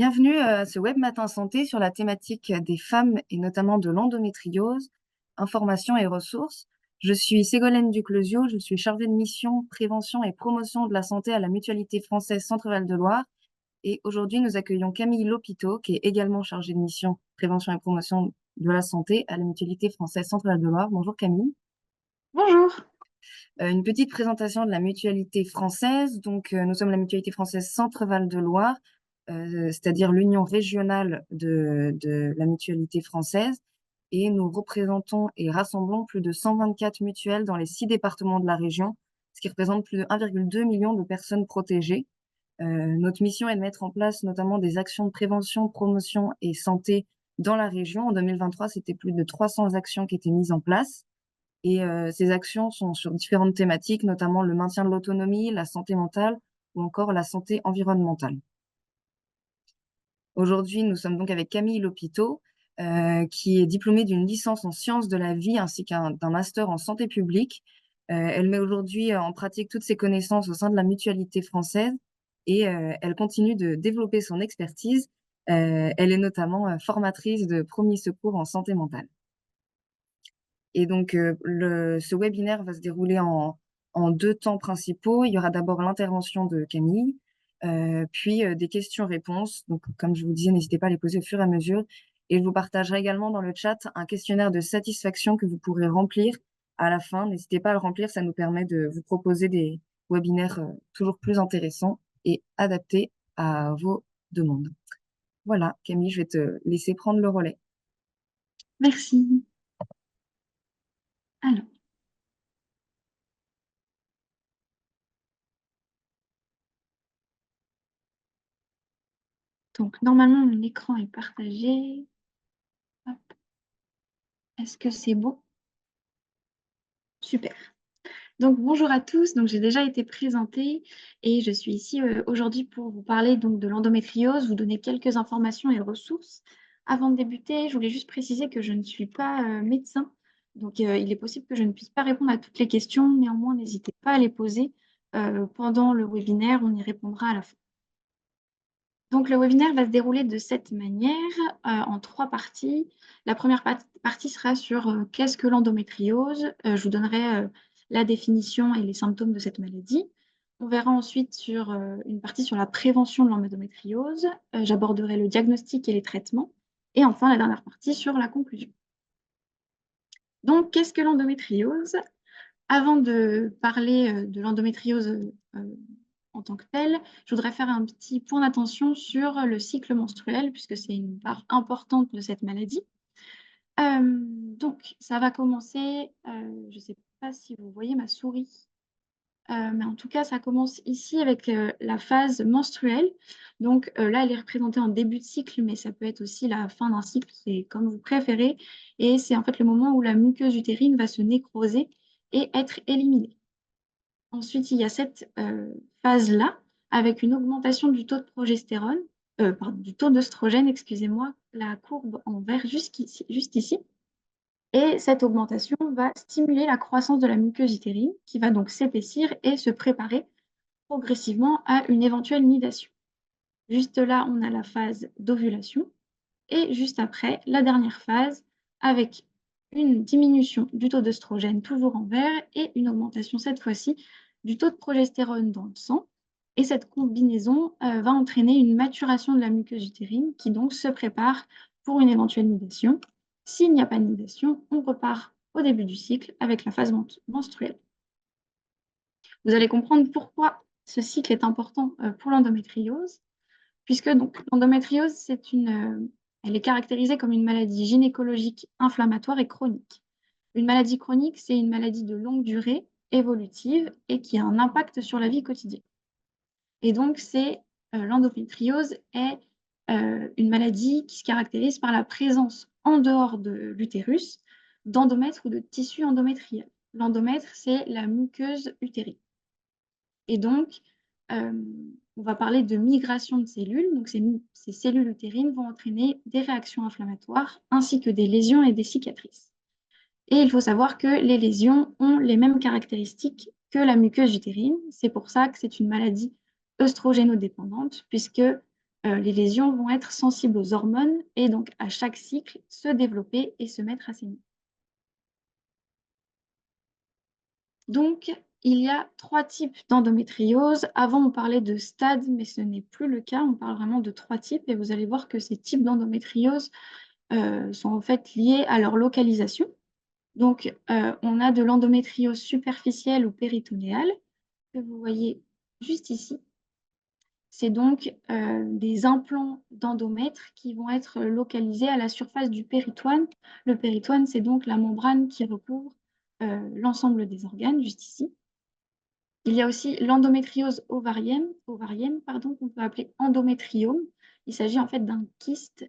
Bienvenue à ce Web Matin Santé sur la thématique des femmes et notamment de l'endométriose, information et ressources. Je suis Ségolène Duclosio, je suis chargée de mission prévention et promotion de la santé à la Mutualité française Centre-Val de Loire. Et aujourd'hui, nous accueillons Camille Lopiteau, qui est également chargée de mission prévention et promotion de la santé à la Mutualité française Centre-Val de Loire. Bonjour Camille. Bonjour. Une petite présentation de la Mutualité française. Donc, nous sommes la Mutualité française Centre-Val de Loire, c'est-à-dire l'union régionale de la Mutualité française. Et nous représentons et rassemblons plus de 124 mutuelles dans les 6 départements de la région, ce qui représente plus de 1,2 million de personnes protégées. Notre mission est de mettre en place notamment des actions de prévention, promotion et santé dans la région. En 2023, c'était plus de 300 actions qui étaient mises en place. Et ces actions sont sur différentes thématiques, notamment le maintien de l'autonomie, la santé mentale ou encore la santé environnementale. Aujourd'hui, nous sommes donc avec Camille Lopiteau, qui est diplômée d'une licence en sciences de la vie ainsi d'un master en santé publique. Elle met aujourd'hui en pratique toutes ses connaissances au sein de la Mutualité française et elle continue de développer son expertise. Elle est notamment formatrice de premiers secours en santé mentale. Et donc, ce webinaire va se dérouler en 2 temps principaux. Il y aura d'abord l'intervention de Camille, puis des questions-réponses. Donc, comme je vous disais, n'hésitez pas à les poser au fur et à mesure. Et je vous partagerai également dans le chat un questionnaire de satisfaction que vous pourrez remplir à la fin. N'hésitez pas à le remplir, ça nous permet de vous proposer des webinaires toujours plus intéressants et adaptés à vos demandes. Voilà, Camille, je vais te laisser prendre le relais. Merci. Alors, donc normalement, mon écran est partagé. Hop. Est-ce que c'est beau? Super. Donc bonjour à tous. Donc j'ai déjà été présentée et je suis ici aujourd'hui pour vous parler donc de l'endométriose, vous donner quelques informations et ressources. Avant de débuter, je voulais juste préciser que je ne suis pas médecin. Donc il est possible que je ne puisse pas répondre à toutes les questions. Néanmoins, n'hésitez pas à les poser pendant le webinaire. On y répondra à la fin. Donc, le webinaire va se dérouler de cette manière, en 3 parties. La première partie sera sur qu'est-ce que l'endométriose. Je vous donnerai la définition et les symptômes de cette maladie. On verra ensuite sur une partie sur la prévention de l'endométriose. J'aborderai le diagnostic et les traitements. Et enfin, la dernière partie sur la conclusion. Donc, qu'est-ce que l'endométriose? Avant de parler de l'endométriose en tant que telle, je voudrais faire un petit point d'attention sur le cycle menstruel, puisque c'est une part importante de cette maladie. Donc, ça va commencer, je ne sais pas si vous voyez ma souris, mais en tout cas, ça commence ici avec la phase menstruelle. Donc là, elle est représentée en début de cycle, mais ça peut être aussi la fin d'un cycle, c'est comme vous préférez. Et c'est en fait le moment où la muqueuse utérine va se nécroser et être éliminée. Ensuite, il y a cette phase-là, avec une augmentation du taux de progestérone, pardon, du taux d'œstrogène, excusez-moi, la courbe en vert juste ici. Et cette augmentation va stimuler la croissance de la muqueuse utérine, qui va donc s'épaissir et se préparer progressivement à une éventuelle nidation. Juste là, on a la phase d'ovulation. Et juste après, la dernière phase, avec une diminution du taux d'œstrogène toujours en vert et une augmentation cette fois-ci du taux de progestérone dans le sang. Et cette combinaison va entraîner une maturation de la muqueuse utérine qui donc se prépare pour une éventuelle nidation. S'il n'y a pas de nidation, on repart au début du cycle avec la phase menstruelle. Vous allez comprendre pourquoi ce cycle est important pour l'endométriose, puisque donc l'endométriose, elle est caractérisée comme une maladie gynécologique inflammatoire et chronique. Une maladie chronique, c'est une maladie de longue durée, évolutive, et qui a un impact sur la vie quotidienne. Et donc, l'endométriose est une maladie qui se caractérise par la présence en dehors de l'utérus d'endomètre ou de tissu endométrial. L'endomètre, c'est la muqueuse utérine. Et donc, on va parler de migration de cellules. Donc, ces cellules utérines vont entraîner des réactions inflammatoires ainsi que des lésions et des cicatrices. Et il faut savoir que les lésions ont les mêmes caractéristiques que la muqueuse utérine. C'est pour ça que c'est une maladie œstrogénodépendante, puisque les lésions vont être sensibles aux hormones et donc à chaque cycle se développer et se mettre à saigner. Donc, il y a 3 types d'endométriose. Avant, on parlait de stades, mais ce n'est plus le cas. On parle vraiment de 3 types et vous allez voir que ces types d'endométriose sont en fait liés à leur localisation. Donc, on a de l'endométriose superficielle ou péritonéale, que vous voyez juste ici. C'est donc des implants d'endomètre qui vont être localisés à la surface du péritoine. Le péritoine, c'est donc la membrane qui recouvre l'ensemble des organes, juste ici. Il y a aussi l'endométriose ovarienne, pardon, qu'on peut appeler endométriome. Il s'agit en fait d'un kyste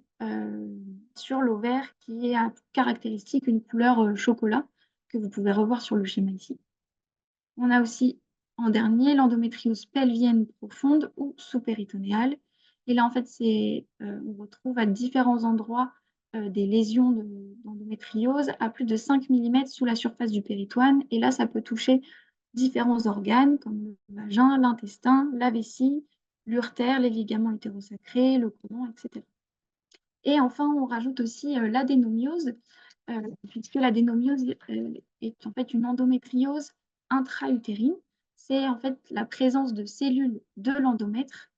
sur l'ovaire qui a caractéristique une couleur chocolat que vous pouvez revoir sur le schéma ici. On a aussi en dernier l'endométriose pelvienne profonde ou sous-péritonéale. Et là, en fait, on retrouve à différents endroits des lésions d'endométriose à plus de 5 mm sous la surface du péritoine. Et là, ça peut toucher différents organes comme le vagin, l'intestin, la vessie, l'urtère, les ligaments utérosacrés, le côlon, etc. Et enfin, on rajoute aussi l'adénomiose, puisque l'adénomiose est en fait une endométriose intra-utérine. C'est en fait la présence de cellules de l'endomètre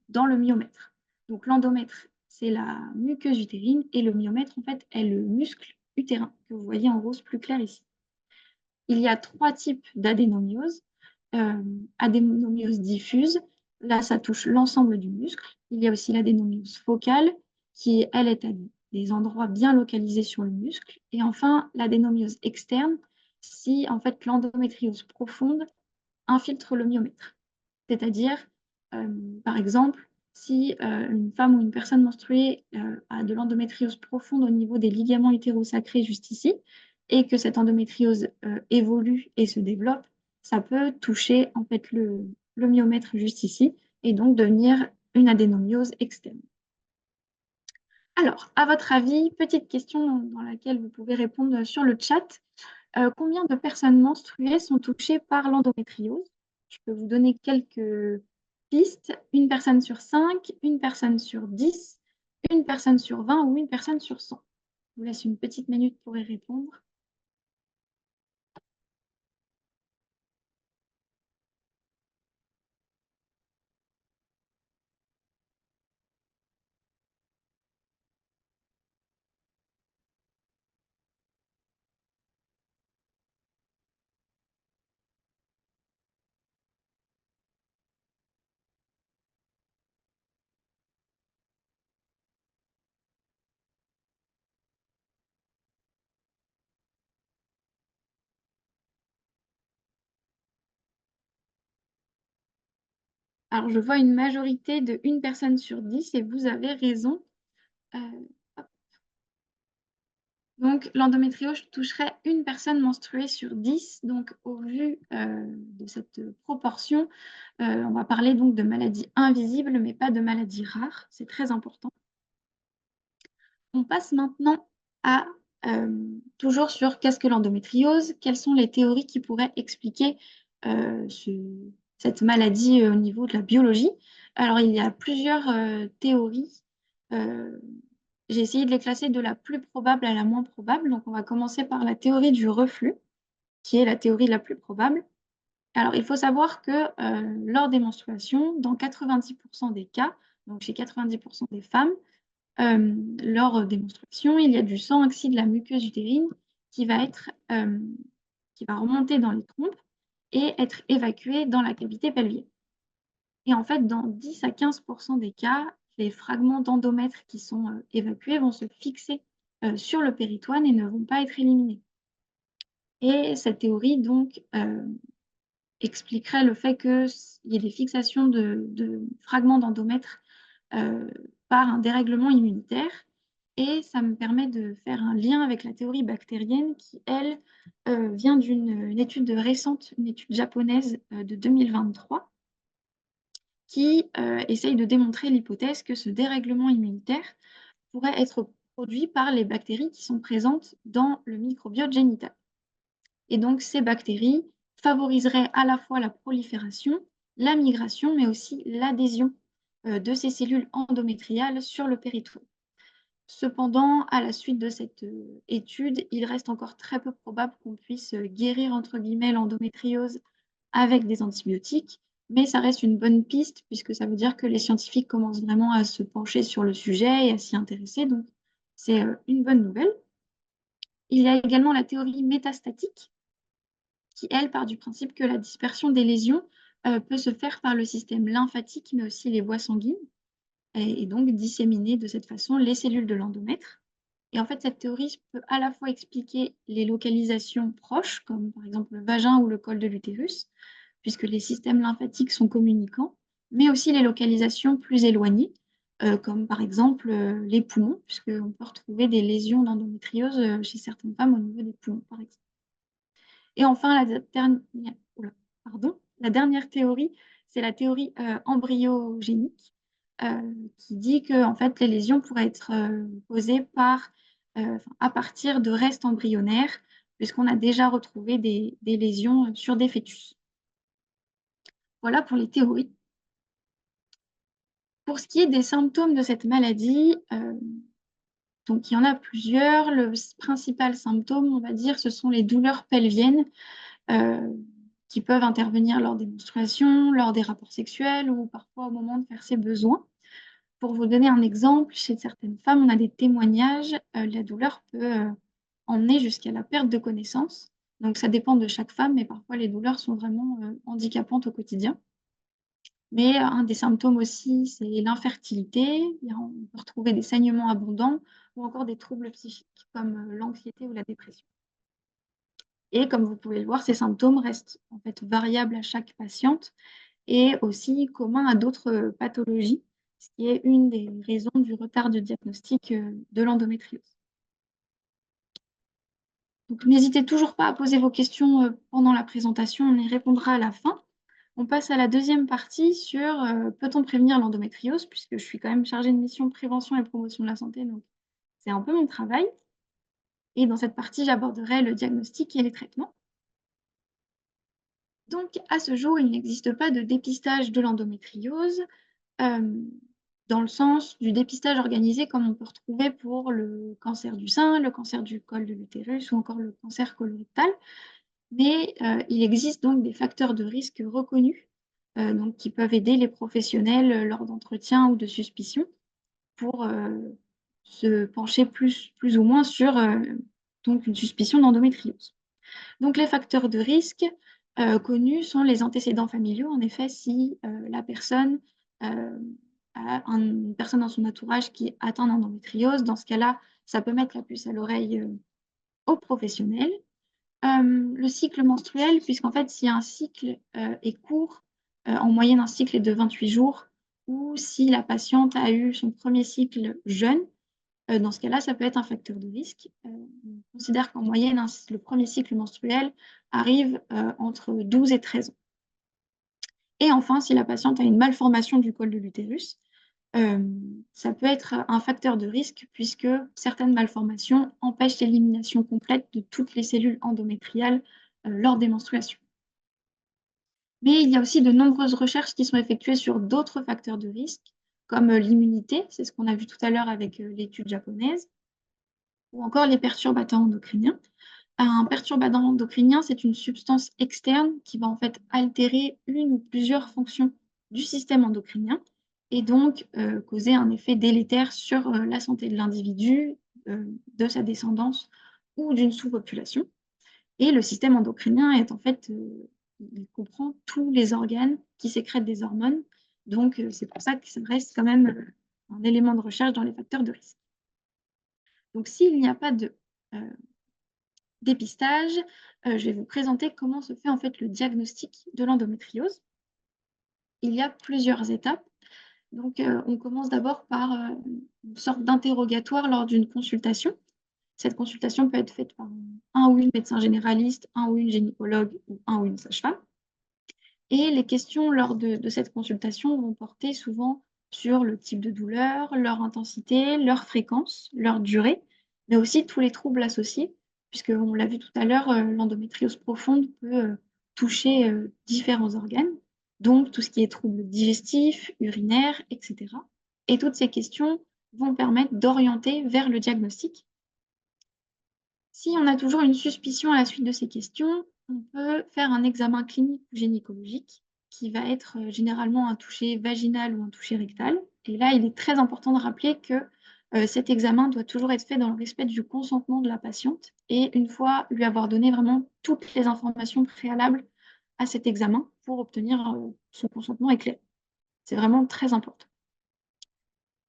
dans le myomètre. Donc l'endomètre, c'est la muqueuse utérine et le myomètre, en fait, est le muscle utérin que vous voyez en rose plus clair ici. Il y a 3 types d'adénomiose. Adénomiose diffuse, là, ça touche l'ensemble du muscle. Il y a aussi l'adénomiose focale, qui, elle, est à des endroits bien localisés sur le muscle. Et enfin, l'adénomiose externe, si, en fait, l'endométriose profonde infiltre le myomètre. C'est-à-dire, euh, par exemple, si une femme ou une personne menstruée a de l'endométriose profonde au niveau des ligaments utérosacrés juste ici, et que cette endométriose évolue et se développe, ça peut toucher en fait le myomètre juste ici, et donc devenir une adénomiose externe. Alors, à votre avis, petite question dans laquelle vous pouvez répondre sur le chat. Combien de personnes menstruées sont touchées par l'endométriose? Je peux vous donner quelques pistes. Une personne sur 5, une personne sur 10, une personne sur 20 ou une personne sur 100. Je vous laisse une petite minute pour y répondre. Alors, je vois une majorité de une personne sur 10 et vous avez raison. Euh, Donc, l'endométriose toucherait une personne menstruée sur 10. Donc, au vu de cette proportion, on va parler donc de maladies invisibles, mais pas de maladies rares. C'est très important. On passe maintenant à toujours sur qu'est-ce que l'endométriose, quelles sont les théories qui pourraient expliquer cette maladie au niveau de la biologie. Alors, il y a plusieurs théories. Euh, j'ai essayé de les classer de la plus probable à la moins probable. Donc, on va commencer par la théorie du reflux, qui est la théorie la plus probable. Alors, il faut savoir que lors des menstruations, dans 90% des cas, donc chez 90% des femmes, lors des menstruations, il y a du sang oxy de la muqueuse utérine qui va qui va remonter dans les trompes et être évacué dans la cavité pelvienne. Et en fait, dans 10 à 15% des cas, les fragments d'endomètre qui sont évacués vont se fixer sur le péritoine et ne vont pas être éliminés. Et cette théorie, donc, expliquerait le fait qu'il y ait des fixations de fragments d'endomètre par un dérèglement immunitaire. Et ça me permet de faire un lien avec la théorie bactérienne qui, elle, vient d'une étude récente, une étude japonaise de 2023, qui essaye de démontrer l'hypothèse que ce dérèglement immunitaire pourrait être produit par les bactéries qui sont présentes dans le microbiote génital. Et donc, ces bactéries favoriseraient à la fois la prolifération, la migration, mais aussi l'adhésion de ces cellules endométriales sur le péritoine. Cependant, à la suite de cette étude, il reste encore très peu probable qu'on puisse guérir, entre guillemets, l'endométriose avec des antibiotiques, mais ça reste une bonne piste puisque ça veut dire que les scientifiques commencent vraiment à se pencher sur le sujet et à s'y intéresser, donc c'est une bonne nouvelle. Il y a également la théorie métastatique qui, elle, part du principe que la dispersion des lésions peut se faire par le système lymphatique, mais aussi les voies sanguines, et donc disséminer de cette façon les cellules de l'endomètre. Et en fait, cette théorie peut à la fois expliquer les localisations proches, comme par exemple le vagin ou le col de l'utérus, puisque les systèmes lymphatiques sont communicants, mais aussi les localisations plus éloignées, comme par exemple les poumons, puisqu'on peut retrouver des lésions d'endométriose chez certaines femmes au niveau des poumons, par exemple. Et enfin, la dernière théorie, c'est la théorie embryogénique, qui dit que en fait, les lésions pourraient être causées à partir de restes embryonnaires, puisqu'on a déjà retrouvé des lésions sur des fœtus. Voilà pour les théories. Pour ce qui est des symptômes de cette maladie, donc il y en a plusieurs. Le principal symptôme, on va dire, ce sont les douleurs pelviennes euh, qui peuvent intervenir lors des menstruations, lors des rapports sexuels ou parfois au moment de faire ses besoins. Pour vous donner un exemple, chez certaines femmes, on a des témoignages, la douleur peut emmener jusqu'à la perte de connaissance. Donc ça dépend de chaque femme, mais parfois les douleurs sont vraiment handicapantes au quotidien. Mais un des symptômes aussi, c'est l'infertilité. On peut retrouver des saignements abondants ou encore des troubles psychiques comme l'anxiété ou la dépression. Et comme vous pouvez le voir, ces symptômes restent en fait variables à chaque patiente et aussi communs à d'autres pathologies, ce qui est une des raisons du retard de diagnostic de l'endométriose. Donc n'hésitez toujours pas à poser vos questions pendant la présentation, on y répondra à la fin. On passe à la deuxième partie sur peut-on prévenir l'endométriose, puisque je suis quand même chargée de mission prévention et promotion de la santé, donc c'est un peu mon travail. Et dans cette partie, j'aborderai le diagnostic et les traitements. Donc, à ce jour, il n'existe pas de dépistage de l'endométriose, euh, dans le sens du dépistage organisé comme on peut retrouver pour le cancer du sein, le cancer du col de l'utérus ou encore le cancer colorectal. Mais il existe donc des facteurs de risque reconnus donc, qui peuvent aider les professionnels lors d'entretiens ou de suspicions pour se pencher plus ou moins sur donc une suspicion d'endométriose. Donc les facteurs de risque connus sont les antécédents familiaux. En effet, si la personne euh, a une personne dans son entourage qui atteint d'endométriose, dans ce cas-là, ça peut mettre la puce à l'oreille aux professionnels. Le cycle menstruel, puisqu'en fait, si un cycle est court, en moyenne un cycle est de 28 jours, ou si la patiente a eu son premier cycle jeune, dans ce cas-là, ça peut être un facteur de risque. On considère qu'en moyenne, le premier cycle menstruel arrive entre 12 et 13 ans. Et enfin, si la patiente a une malformation du col de l'utérus, euh, ça peut être un facteur de risque puisque certaines malformations empêchent l'élimination complète de toutes les cellules endométriales lors des menstruations. Mais il y a aussi de nombreuses recherches qui sont effectuées sur d'autres facteurs de risque, comme l'immunité, c'est ce qu'on a vu tout à l'heure avec l'étude japonaise, ou encore les perturbateurs endocriniens. Un perturbateur endocrinien, c'est une substance externe qui va en fait altérer une ou plusieurs fonctions du système endocrinien et donc causer un effet délétère sur la santé de l'individu, de sa descendance ou d'une sous-population. Et le système endocrinien est en fait, il comprend tous les organes qui sécrètent des hormones. Donc c'est pour ça que ça reste quand même un élément de recherche dans les facteurs de risque. Donc s'il n'y a pas de dépistage, je vais vous présenter comment se fait en fait le diagnostic de l'endométriose. Il y a plusieurs étapes. Donc, on commence d'abord par une sorte d'interrogatoire lors d'une consultation. Cette consultation peut être faite par un ou une médecin généraliste, un ou une gynécologue ou un ou une sage-femme. Et les questions lors de cette consultation vont porter souvent sur le type de douleur, leur intensité, leur fréquence, leur durée, mais aussi tous les troubles associés, puisque on l'a vu tout à l'heure, l'endométriose profonde peut toucher différents organes. donc tout ce qui est troubles digestifs, urinaires, etc. Et toutes ces questions vont permettre d'orienter vers le diagnostic. Si on a toujours une suspicion à la suite de ces questions, on peut faire un examen clinique ou gynécologique qui va être généralement un toucher vaginal ou un toucher rectal. Et là, il est très important de rappeler que cet examen doit toujours être fait dans le respect du consentement de la patiente et une fois lui avoir donné vraiment toutes les informations préalables à cet examen pour obtenir son consentement éclairé. C'est vraiment très important.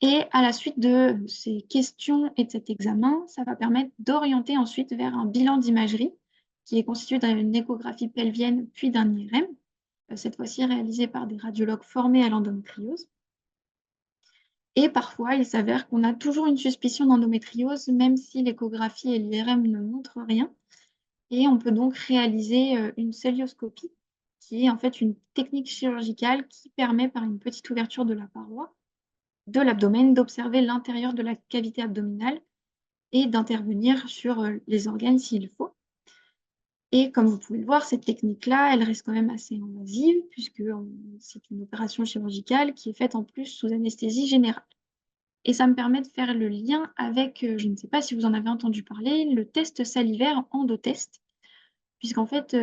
Et à la suite de ces questions et de cet examen, ça va permettre d'orienter ensuite vers un bilan d'imagerie qui est constitué d'une échographie pelvienne puis d'un IRM, cette fois-ci réalisé par des radiologues formés à l'endométriose. Et parfois, il s'avère qu'on a toujours une suspicion d'endométriose, même si l'échographie et l'IRM ne montrent rien. Et on peut donc réaliser une cœlioscopie, qui est en fait une technique chirurgicale qui permet, par une petite ouverture de la paroi, de l'abdomen, d'observer l'intérieur de la cavité abdominale et d'intervenir sur les organes s'il faut. Et comme vous pouvez le voir, cette technique-là, elle reste quand même assez invasive puisque c'est une opération chirurgicale qui est faite en plus sous anesthésie générale. Et ça me permet de faire le lien avec, je ne sais pas si vous en avez entendu parler, le test salivaire endotest, puisqu'en fait,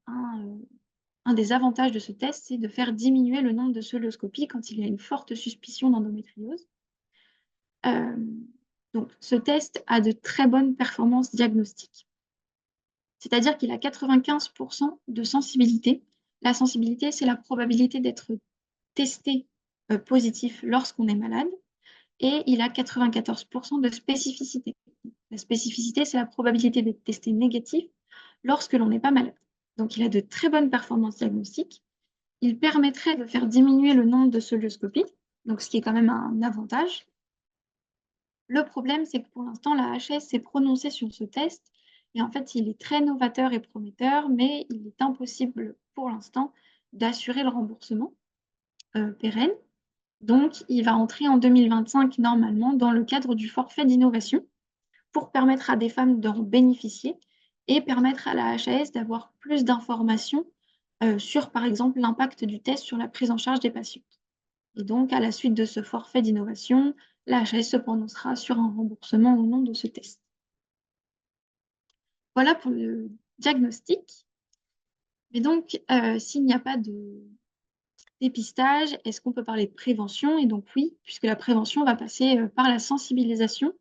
un des avantages de ce test, c'est de faire diminuer le nombre de cœlioscopies quand il y a une forte suspicion d'endométriose. Euh, donc, ce test a de très bonnes performances diagnostiques. C'est-à-dire qu'il a 95% de sensibilité. La sensibilité, c'est la probabilité d'être testé positif lorsqu'on est malade. Et il a 94% de spécificité. La spécificité, c'est la probabilité d'être testé négatif lorsque l'on n'est pas malade. Donc, il a de très bonnes performances diagnostiques. Il permettrait de faire diminuer le nombre de cœlioscopies, donc ce qui est quand même un avantage. Le problème, c'est que pour l'instant, la HS s'est prononcée sur ce test et en fait, il est très novateur et prometteur, mais il est impossible pour l'instant d'assurer le remboursement pérenne. Donc, il va entrer en 2025 normalement dans le cadre du forfait d'innovation pour permettre à des femmes d'en bénéficier et permettre à la HAS d'avoir plus d'informations sur, par exemple, l'impact du test sur la prise en charge des patients. Et donc, à la suite de ce forfait d'innovation, la HAS se prononcera sur un remboursement ou non de ce test. Voilà pour le diagnostic. Mais donc, s'il n'y a pas de dépistage, est-ce qu'on peut parler de prévention? Et donc oui, puisque la prévention va passer par la sensibilisation.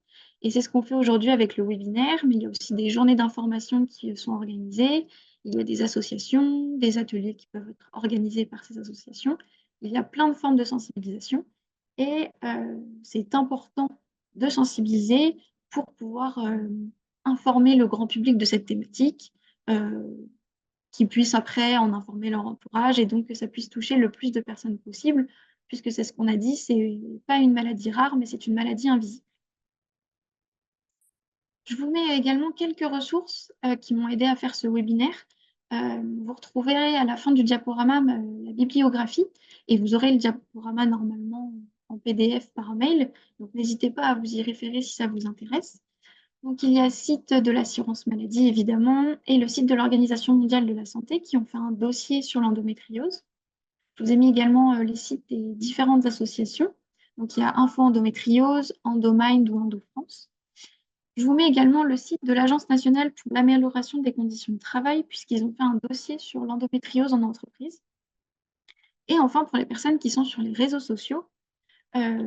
Et c'est ce qu'on fait aujourd'hui avec le webinaire, mais il y a aussi des journées d'information qui sont organisées. Il y a des associations, des ateliers qui peuvent être organisés par ces associations. Il y a plein de formes de sensibilisation. Et c'est important de sensibiliser pour pouvoir informer le grand public de cette thématique, euh, qui puissent après en informer leur entourage et donc que ça puisse toucher le plus de personnes possible, puisque c'est ce qu'on a dit, c'est pas une maladie rare, mais c'est une maladie invisible. Je vous mets également quelques ressources qui m'ont aidé à faire ce webinaire. Vous retrouverez à la fin du diaporama la bibliographie et vous aurez le diaporama normalement en PDF par mail. Donc n'hésitez pas à vous y référer si ça vous intéresse. Donc, il y a le site de l'assurance maladie, évidemment, et le site de l'Organisation mondiale de la santé qui ont fait un dossier sur l'endométriose. Je vous ai mis également les sites des différentes associations. Donc, il y a Info Endométriose, Endomind ou EndoFrance. Je vous mets également le site de l'Agence nationale pour l'amélioration des conditions de travail, puisqu'ils ont fait un dossier sur l'endométriose en entreprise. Et enfin, pour les personnes qui sont sur les réseaux sociaux,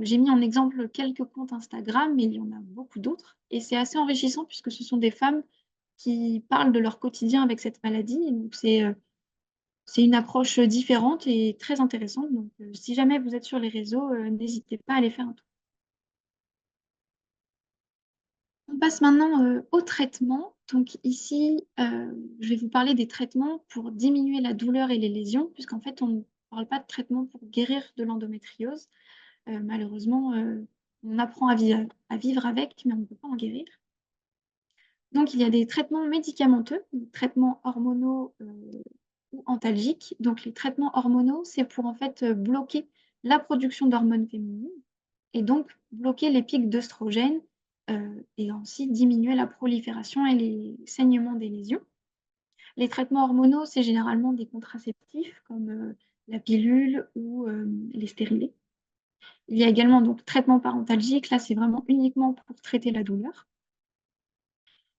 j'ai mis en exemple quelques comptes Instagram, mais il y en a beaucoup d'autres. Et c'est assez enrichissant puisque ce sont des femmes qui parlent de leur quotidien avec cette maladie. Et donc, c'est une approche différente et très intéressante. Donc, si jamais vous êtes sur les réseaux, n'hésitez pas à aller faire un tour. On passe maintenant au traitement. Donc ici, je vais vous parler des traitements pour diminuer la douleur et les lésions, puisqu'en fait, on ne parle pas de traitement pour guérir de l'endométriose. Malheureusement, on apprend à vivre avec, mais on ne peut pas en guérir. Donc, il y a des traitements médicamenteux, des traitements hormonaux ou antalgiques. Donc, les traitements hormonaux, c'est pour en fait bloquer la production d'hormones féminines et donc bloquer les pics d'œstrogènes et ainsi diminuer la prolifération et les saignements des lésions. Les traitements hormonaux, c'est généralement des contraceptifs comme la pilule ou les stérilés. Il y a également donc traitement parentalgique. Là, c'est vraiment uniquement pour traiter la douleur.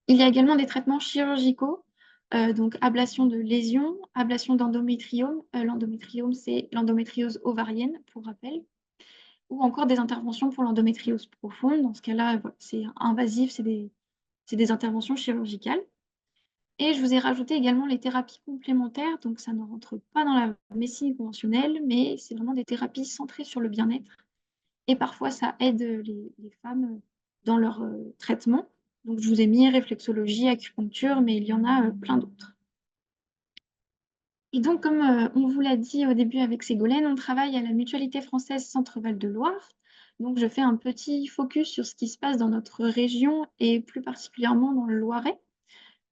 Il y a également des traitements chirurgicaux, donc ablation de lésions, ablation d'endométriome. L'endométriome, c'est l'endométriose ovarienne, pour rappel, ou encore des interventions pour l'endométriose profonde. Dans ce cas-là, voilà, c'est invasif, c'est des interventions chirurgicales. Et je vous ai rajouté également les thérapies complémentaires. Donc, ça ne rentre pas dans la médecine conventionnelle, mais c'est vraiment des thérapies centrées sur le bien-être. Et parfois, ça aide les femmes dans leur traitement. Donc, je vous ai mis réflexologie, acupuncture, mais il y en a plein d'autres. Et donc, comme on vous l'a dit au début avec Ségolène, on travaille à la Mutualité française Centre-Val de Loire. Donc, je fais un petit focus sur ce qui se passe dans notre région et plus particulièrement dans le Loiret,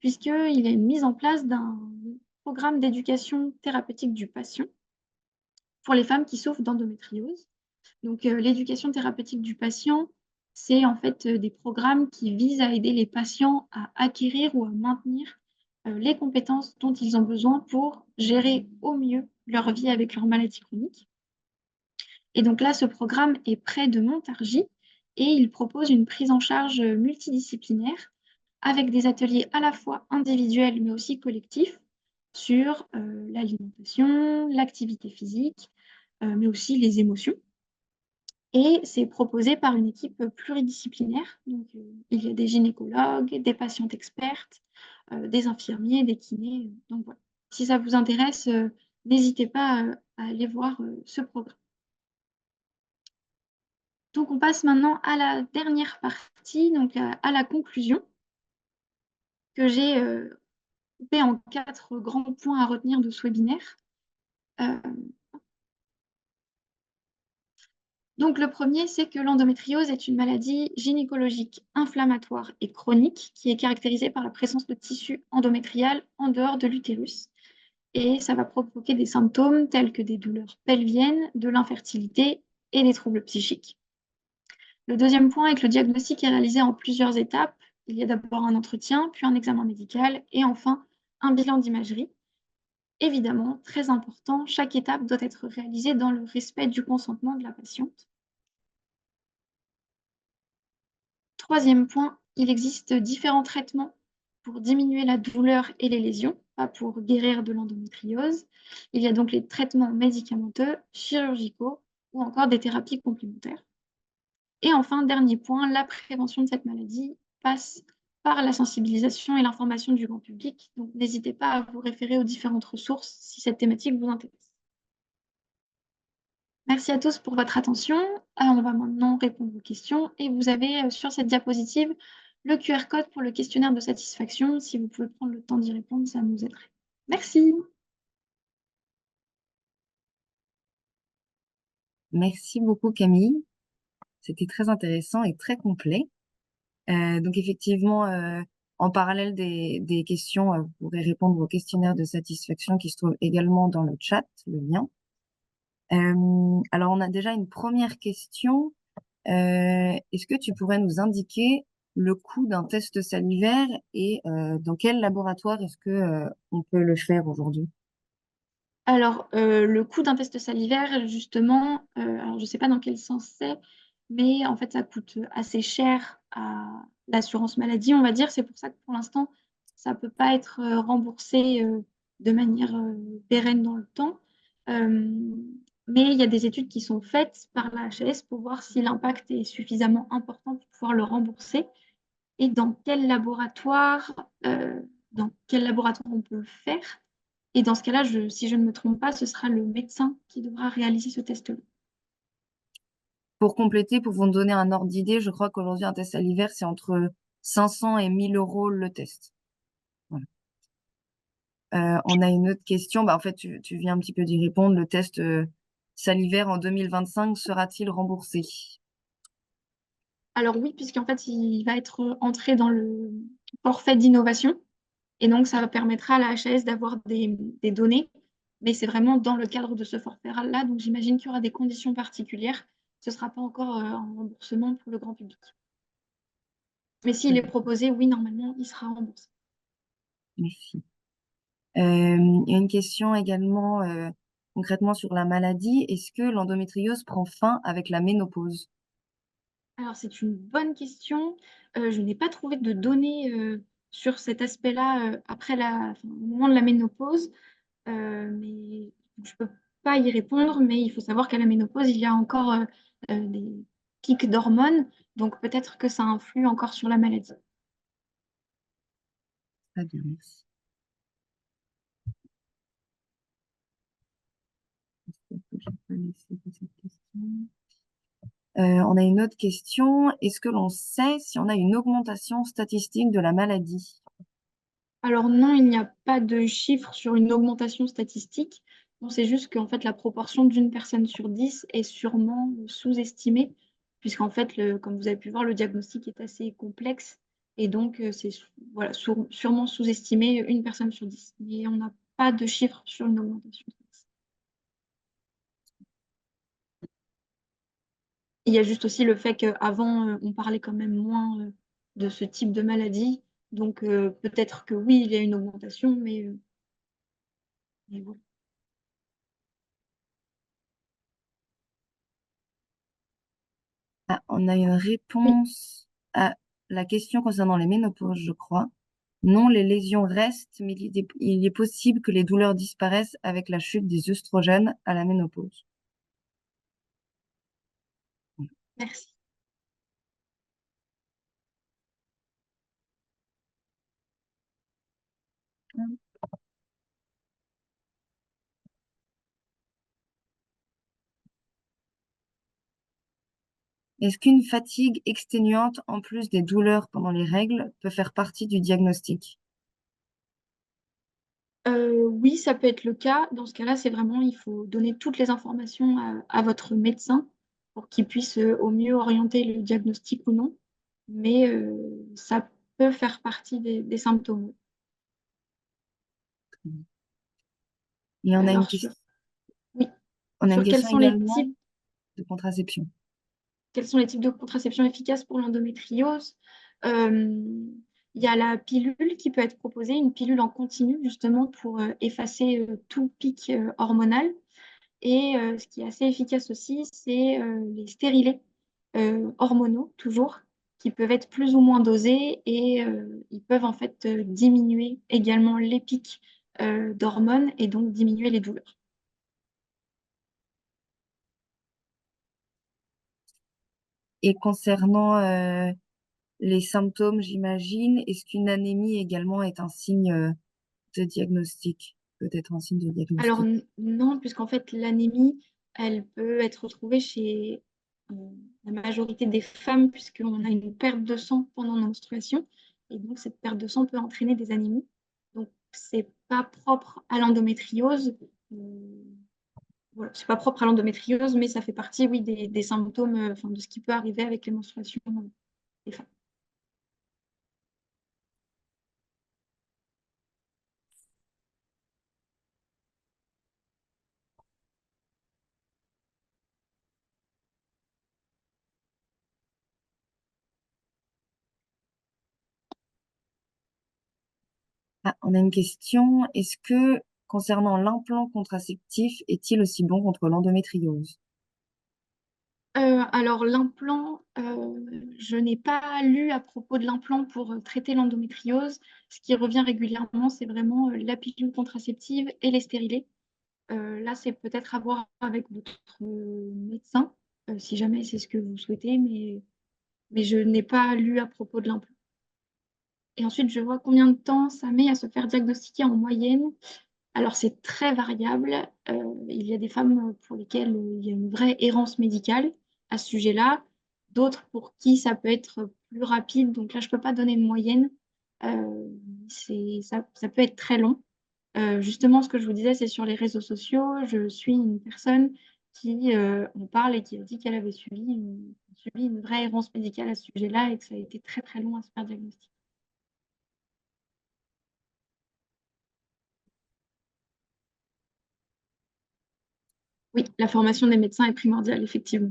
puisqu'il y a une mise en place d'un programme d'éducation thérapeutique du patient pour les femmes qui souffrent d'endométriose. Donc, l'éducation thérapeutique du patient, c'est en fait des programmes qui visent à aider les patients à acquérir ou à maintenir les compétences dont ils ont besoin pour gérer au mieux leur vie avec leur maladie chronique. Et donc là, ce programme est près de Montargis et il propose une prise en charge multidisciplinaire avec des ateliers à la fois individuels mais aussi collectifs sur l'alimentation, l'activité physique, mais aussi les émotions. Et c'est proposé par une équipe pluridisciplinaire. Donc, il y a des gynécologues, des patientes expertes, des infirmiers, des kinés. Donc, voilà. Si ça vous intéresse, n'hésitez pas à aller voir ce programme. Donc, on passe maintenant à la dernière partie, donc à la conclusion, que j'ai coupée en 4 grands points à retenir de ce webinaire. Donc, le premier, c'est que l'endométriose est une maladie gynécologique inflammatoire et chronique qui est caractérisée par la présence de tissu endométrial en dehors de l'utérus. Et ça va provoquer des symptômes tels que des douleurs pelviennes, de l'infertilité et des troubles psychiques. Le deuxième point est que le diagnostic est réalisé en plusieurs étapes. Il y a d'abord un entretien, puis un examen médical et enfin un bilan d'imagerie. Évidemment, très important, chaque étape doit être réalisée dans le respect du consentement de la patiente. Troisième point, il existe différents traitements pour diminuer la douleur et les lésions, pas pour guérir de l'endométriose. Il y a donc les traitements médicamenteux, chirurgicaux ou encore des thérapies complémentaires. Et enfin, dernier point, la prévention de cette maladie passe par la sensibilisation et l'information du grand public. Donc, n'hésitez pas à vous référer aux différentes ressources si cette thématique vous intéresse. Merci à tous pour votre attention. On va maintenant répondre aux questions et vous avez sur cette diapositive le QR code pour le questionnaire de satisfaction. Si vous pouvez prendre le temps d'y répondre, ça nous aiderait. Merci. Merci beaucoup, Camille. C'était très intéressant et très complet. Donc effectivement, en parallèle des questions, vous pourrez répondre au questionnaire de satisfaction qui se trouve également dans le chat, le lien. Alors on a déjà une première question. Est-ce que tu pourrais nous indiquer le coût d'un test salivaire et dans quel laboratoire est-ce que on peut le faire aujourd'hui? Alors, le coût d'un test salivaire, justement, alors je ne sais pas dans quel sens c'est, mais en fait, ça coûte assez cher à l'assurance maladie, on va dire. C'est pour ça que pour l'instant, ça ne peut pas être remboursé de manière pérenne dans le temps. Euh, mais il y a des études qui sont faites par la HAS pour voir si l'impact est suffisamment important pour pouvoir le rembourser et dans quel laboratoire on peut le faire. Et dans ce cas-là, si je ne me trompe pas, ce sera le médecin qui devra réaliser ce test-là. Pour compléter, pour vous donner un ordre d'idée, je crois qu'aujourd'hui, un test salivaire, c'est entre 500 et 1000 euros le test. Voilà. On a une autre question. Bah, en fait, tu viens un petit peu d'y répondre. Le test salivaire en 2025 sera-t-il remboursé? Alors oui, puisqu'en fait, il va être entré dans le forfait d'innovation. Et donc, ça permettra à la HAS d'avoir des données. Mais c'est vraiment dans le cadre de ce forfait-là. Donc, j'imagine qu'il y aura des conditions particulières. Ce ne sera pas encore un remboursement pour le grand public. Mais s'il est proposé, oui, normalement, il sera remboursé. Merci. Il y a une question également. concrètement sur la maladie. Est-ce que l'endométriose prend fin avec la ménopause? Alors, c'est une bonne question. Je n'ai pas trouvé de données sur cet aspect-là après au moment de la ménopause, mais je ne peux pas y répondre. Mais il faut savoir qu'à la ménopause, il y a encore des pics d'hormones, donc peut-être que ça influe encore sur la maladie. Très bien, merci. J'ai pas laissé cette question. On a une autre question. Est-ce que l'on sait si on a une augmentation statistique de la maladie? Alors non, il n'y a pas de chiffre sur une augmentation statistique. On sait juste qu'en fait, la proportion d'une personne sur 10 est sûrement sous-estimée, puisqu'en fait, comme vous avez pu voir, le diagnostic est assez complexe et donc c'est voilà, sûrement sous-estimé une personne sur 10. Mais on n'a pas de chiffre sur une augmentation statistique. Il y a juste aussi le fait qu'avant, on parlait quand même moins de ce type de maladie. Donc peut-être que oui, il y a une augmentation, mais voilà. Ah, on a une Oui. réponse à la question concernant les ménopauses, je crois. Non, les lésions restent, mais il est possible que les douleurs disparaissent avec la chute des œstrogènes à la ménopause. Merci. Est-ce qu'une fatigue exténuante, en plus des douleurs pendant les règles, peut faire partie du diagnostic? Oui, ça peut être le cas. Dans ce cas-là, c'est vraiment, il faut donner toutes les informations à votre médecin pour qu'il puisse au mieux orienter le diagnostic ou non. Mais ça peut faire partie des symptômes. Et Alors, oui, on a une sur question également de contraception. quels sont les types de contraception efficaces pour l'endométriose? Euh, il y a la pilule qui peut être proposée, une pilule en continu, justement, pour effacer tout pic hormonal. Et ce qui est assez efficace aussi, c'est les stérilés hormonaux, toujours, qui peuvent être plus ou moins dosés et ils peuvent en fait diminuer également les pics d'hormones et donc diminuer les douleurs. Et concernant les symptômes, j'imagine, est-ce qu'une anémie également est un signe de diagnostic? Peut-être un signe de Alors diagnostic. non, puisqu'en fait l'anémie, elle peut être retrouvée chez euh, la majorité des femmes, puisqu'on a une perte de sang pendant nos menstruations, et donc cette perte de sang peut entraîner des anémies. Donc c'est pas propre à l'endométriose. Euh, voilà, c'est pas propre à l'endométriose, mais ça fait partie, oui, des symptômes, enfin, de ce qui peut arriver avec les menstruations des femmes. Ah, on a une question. Est-ce que concernant l'implant contraceptif, est-il aussi bon contre l'endométriose? Alors l'implant, je n'ai pas lu à propos de l'implant pour traiter l'endométriose. Ce qui revient régulièrement, c'est vraiment la pilule contraceptive et les stérilés. Là, c'est peut-être à voir avec votre médecin, si jamais c'est ce que vous souhaitez, mais je n'ai pas lu à propos de l'implant. Et ensuite, je vois combien de temps ça met à se faire diagnostiquer en moyenne. Alors, c'est très variable. Il y a des femmes pour lesquelles il y a une vraie errance médicale à ce sujet-là, d'autres pour qui ça peut être plus rapide. Donc là, je ne peux pas donner une moyenne. Ça peut être très long. Justement, ce que je vous disais, c'est sur les réseaux sociaux. Je suis une personne qui en parle et qui a dit qu'elle avait subi une vraie errance médicale à ce sujet-là et que ça a été très très long à se faire diagnostiquer. Oui, la formation des médecins est primordiale, effectivement.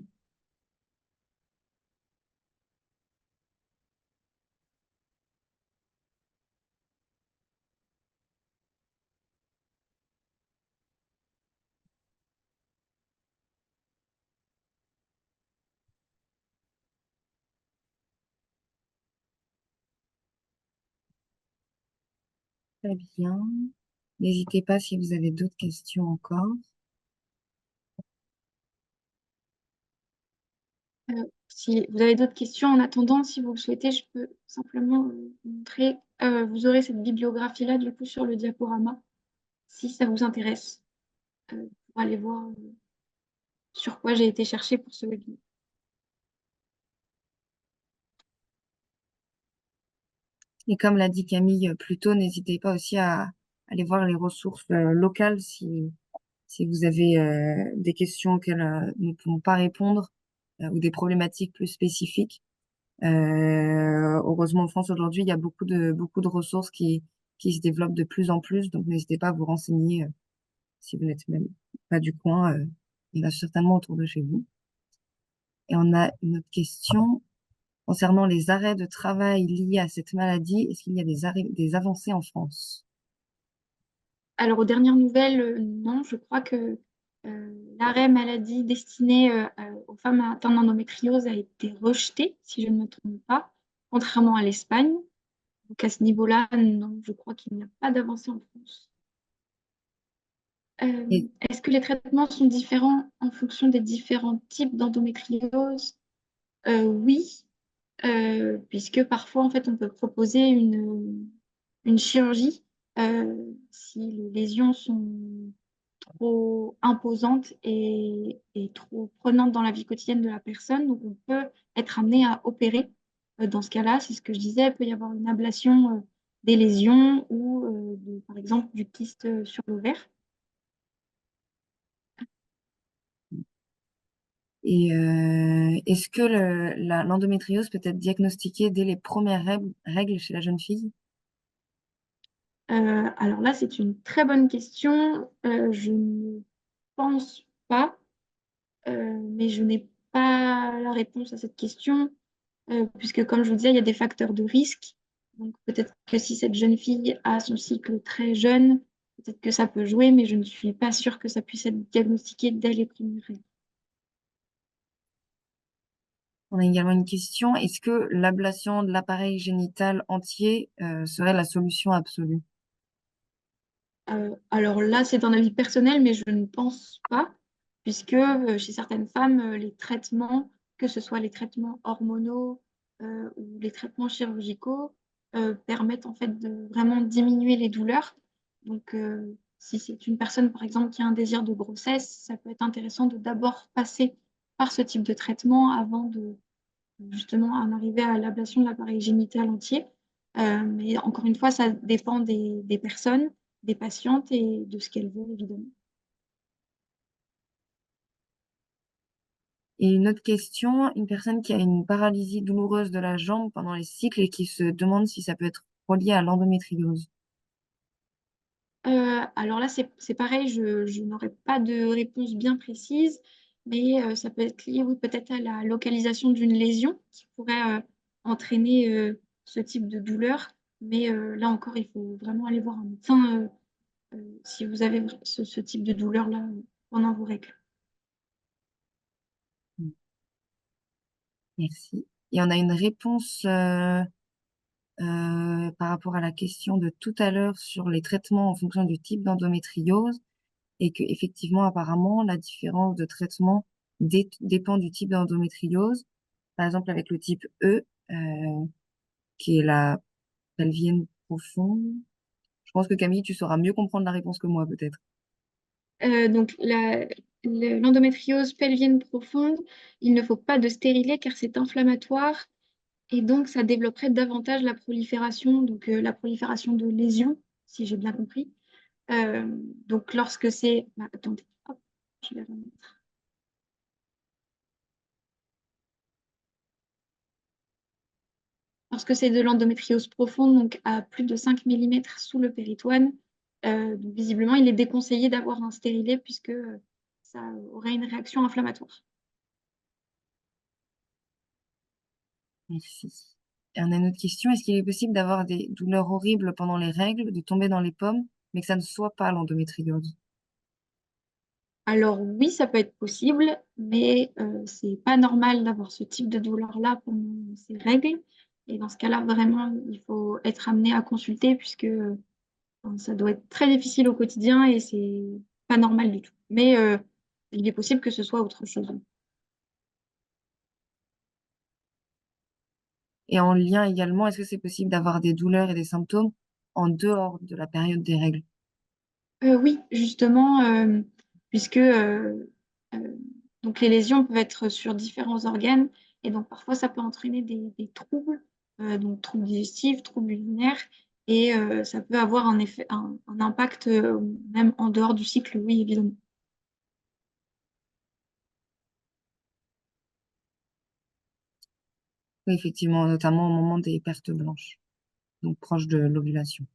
Très bien. N'hésitez pas si vous avez d'autres questions encore. Si vous avez d'autres questions, en attendant, si vous le souhaitez, je peux simplement vous montrer. Vous aurez cette bibliographie-là, du coup, sur le diaporama, si ça vous intéresse, pour aller voir sur quoi j'ai été chercher pour ce webinaire. Et comme l'a dit Camille plus tôt, n'hésitez pas aussi à aller voir les ressources locales si vous avez des questions auxquelles nous ne pouvons pas répondre ou des problématiques plus spécifiques. Heureusement, en France, aujourd'hui, il y a beaucoup de ressources qui se développent de plus en plus. Donc, n'hésitez pas à vous renseigner si vous n'êtes même pas du coin. Il y en a certainement autour de chez vous. Et on a une autre question concernant les arrêts de travail liés à cette maladie. Est-ce qu'il y a des avancées en France? Alors, aux dernières nouvelles, non, je crois que l'arrêt maladie destiné aux femmes atteintes d'endométriose a été rejeté, si je ne me trompe pas, contrairement à l'Espagne. Donc, à ce niveau-là, non, je crois qu'il n'y a pas d'avancée en France. Et, Est-ce que les traitements sont différents en fonction des différents types d'endométriose? Oui, puisque parfois, en fait, on peut proposer une chirurgie si les lésions sont trop imposantes et trop prenantes dans la vie quotidienne de la personne. Donc, on peut être amené à opérer. Dans ce cas-là, c'est ce que je disais, il peut y avoir une ablation des lésions ou, par exemple, du kyste sur l'ovaire. est-ce que l'endométriose peut être diagnostiquée dès les premières règles chez la jeune fille? Alors là, c'est une très bonne question. Je ne pense pas, mais je n'ai pas la réponse à cette question, puisque comme je vous disais, il y a des facteurs de risque. Donc peut-être que si cette jeune fille a son cycle très jeune, peut-être que ça peut jouer, mais je ne suis pas sûre que ça puisse être diagnostiqué dès les premières règles. On a également une question. Est-ce que l'ablation de l'appareil génital entier serait la solution absolue? Alors là, c'est un avis personnel, mais je ne pense pas, puisque chez certaines femmes, les traitements, que ce soit les traitements hormonaux ou les traitements chirurgicaux, permettent en fait de vraiment diminuer les douleurs. Donc, si c'est une personne, par exemple, qui a un désir de grossesse, ça peut être intéressant de d'abord passer par ce type de traitement avant de justement en arriver à l'ablation de l'appareil génital entier. Mais encore une fois, ça dépend des personnes, des patientes et de ce qu'elles veulent, évidemment. Et une autre question, une personne qui a une paralysie douloureuse de la jambe pendant les cycles et qui se demande si ça peut être relié à l'endométriose. Alors là, c'est pareil, je n'aurai pas de réponse bien précise, mais ça peut être lié, oui, peut-être à la localisation d'une lésion qui pourrait entraîner ce type de douleur. Mais là encore, il faut vraiment aller voir un médecin si vous avez ce type de douleur-là pendant vos règles. Merci. Et on a une réponse par rapport à la question de tout à l'heure sur les traitements en fonction du type d'endométriose et que effectivement, apparemment, la différence de traitement dépend du type d'endométriose. Par exemple, avec le type E, qui est la pelvienne profonde. Je pense que Camille, tu sauras mieux comprendre la réponse que moi, peut-être. Donc, l'endométriose pelvienne profonde, il ne faut pas de stérilet car c'est inflammatoire et donc ça développerait davantage la prolifération, donc la prolifération de lésions, si j'ai bien compris. Euh, donc, lorsque c'est... Ah, attendez, hop, je vais remettre. Lorsque c'est de l'endométriose profonde, donc à plus de 5 millimètres sous le péritoine, donc visiblement, il est déconseillé d'avoir un stérilet puisque ça aurait une réaction inflammatoire. Merci. Et on a une autre question. Est-ce qu'il est possible d'avoir des douleurs horribles pendant les règles, de tomber dans les pommes, mais que ça ne soit pas l'endométriose? Alors oui, ça peut être possible, mais c'est pas normal d'avoir ce type de douleur-là pendant ces règles. Et dans ce cas-là, vraiment, il faut être amené à consulter puisque Enfin, ça doit être très difficile au quotidien et c'est pas normal du tout. Mais il est possible que ce soit autre chose. Et en lien également, est-ce que c'est possible d'avoir des douleurs et des symptômes en dehors de la période des règles? Oui, justement, puisque euh, donc les lésions peuvent être sur différents organes et donc parfois ça peut entraîner des troubles, donc troubles digestifs, troubles urinaires et ça peut avoir un effet, un impact même en dehors du cycle, oui, évidemment. Oui, effectivement, notamment au moment des pertes blanches, donc proche de l'ovulation.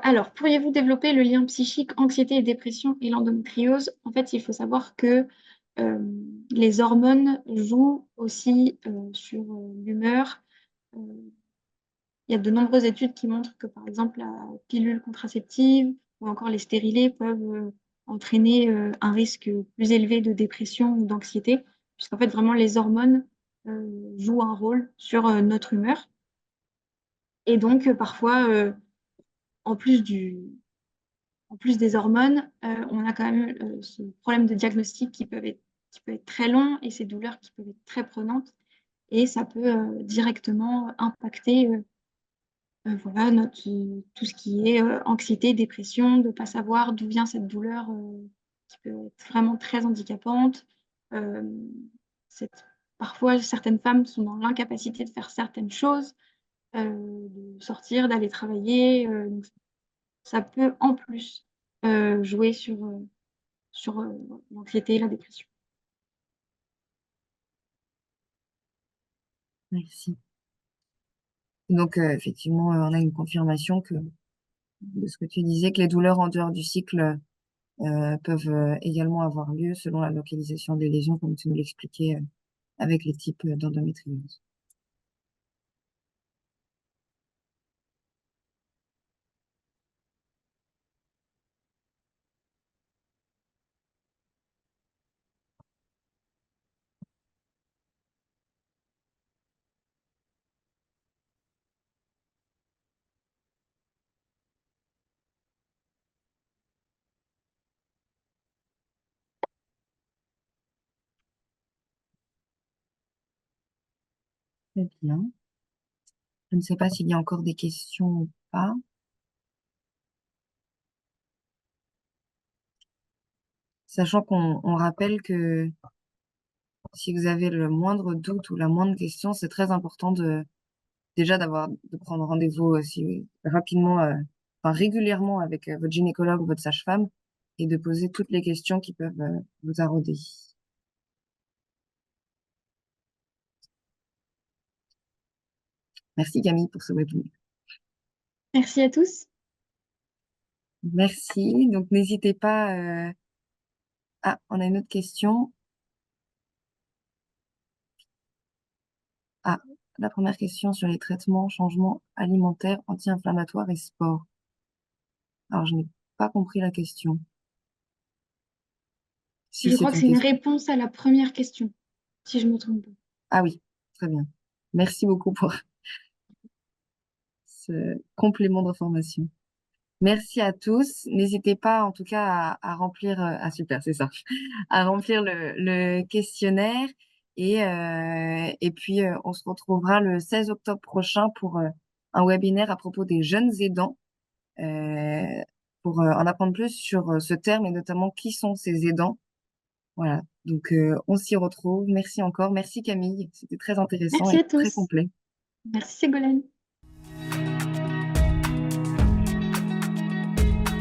Alors, pourriez-vous développer le lien psychique, anxiété et dépression et l'endométriose? En fait, il faut savoir que euh, les hormones jouent aussi sur l'humeur. Euh, il y a de nombreuses études qui montrent que, par exemple, la pilule contraceptive ou encore les stérilés peuvent entraîner un risque plus élevé de dépression ou d'anxiété, puisqu'en fait, vraiment, les hormones jouent un rôle sur notre humeur. Et donc, parfois, en plus en plus des hormones, on a quand même ce problème de diagnostic qui peut être très long et ces douleurs qui peuvent être très prenantes. Et ça peut directement impacter voilà, tout ce qui est anxiété, dépression, de ne pas savoir d'où vient cette douleur qui peut être vraiment très handicapante. Euh, cette- Parfois, certaines femmes sont dans l'incapacité de faire certaines choses, de sortir, d'aller travailler. Donc ça peut en plus jouer sur l'anxiété et la dépression. Merci. Donc, effectivement, on a une confirmation que, de ce que tu disais, que les douleurs en dehors du cycle peuvent également avoir lieu selon la localisation des lésions, comme tu nous l'expliquais, avec les types d'endométriose. Très bien. Je ne sais pas s'il y a encore des questions ou pas. Sachant qu'on rappelle que si vous avez le moindre doute ou la moindre question, c'est très important déjà de prendre rendez-vous aussi rapidement, enfin régulièrement avec votre gynécologue ou votre sage-femme et de poser toutes les questions qui peuvent vous tarauder. Merci Camille pour ce webinaire. Merci à tous. Merci. Donc n'hésitez pas. Ah, on a une autre question. Ah, la première question sur les traitements, changements alimentaires, anti-inflammatoires et sport. Alors je n'ai pas compris la question. Si Je crois c'est que une c'est une question. réponse à la première question, si je me trompe pas. Ah oui, très bien. Merci beaucoup pour ce complément d'information. Merci à tous. N'hésitez pas, en tout cas, à remplir. Ah, super, c'est ça. À remplir le questionnaire. Et puis, on se retrouvera le 16 octobre prochain pour un webinaire à propos des jeunes aidants, euh, pour en apprendre plus sur ce terme et notamment qui sont ces aidants. Voilà. Donc, on s'y retrouve. Merci encore. Merci Camille. C'était très intéressant Merci et à très tous. complet. Merci Ségolène.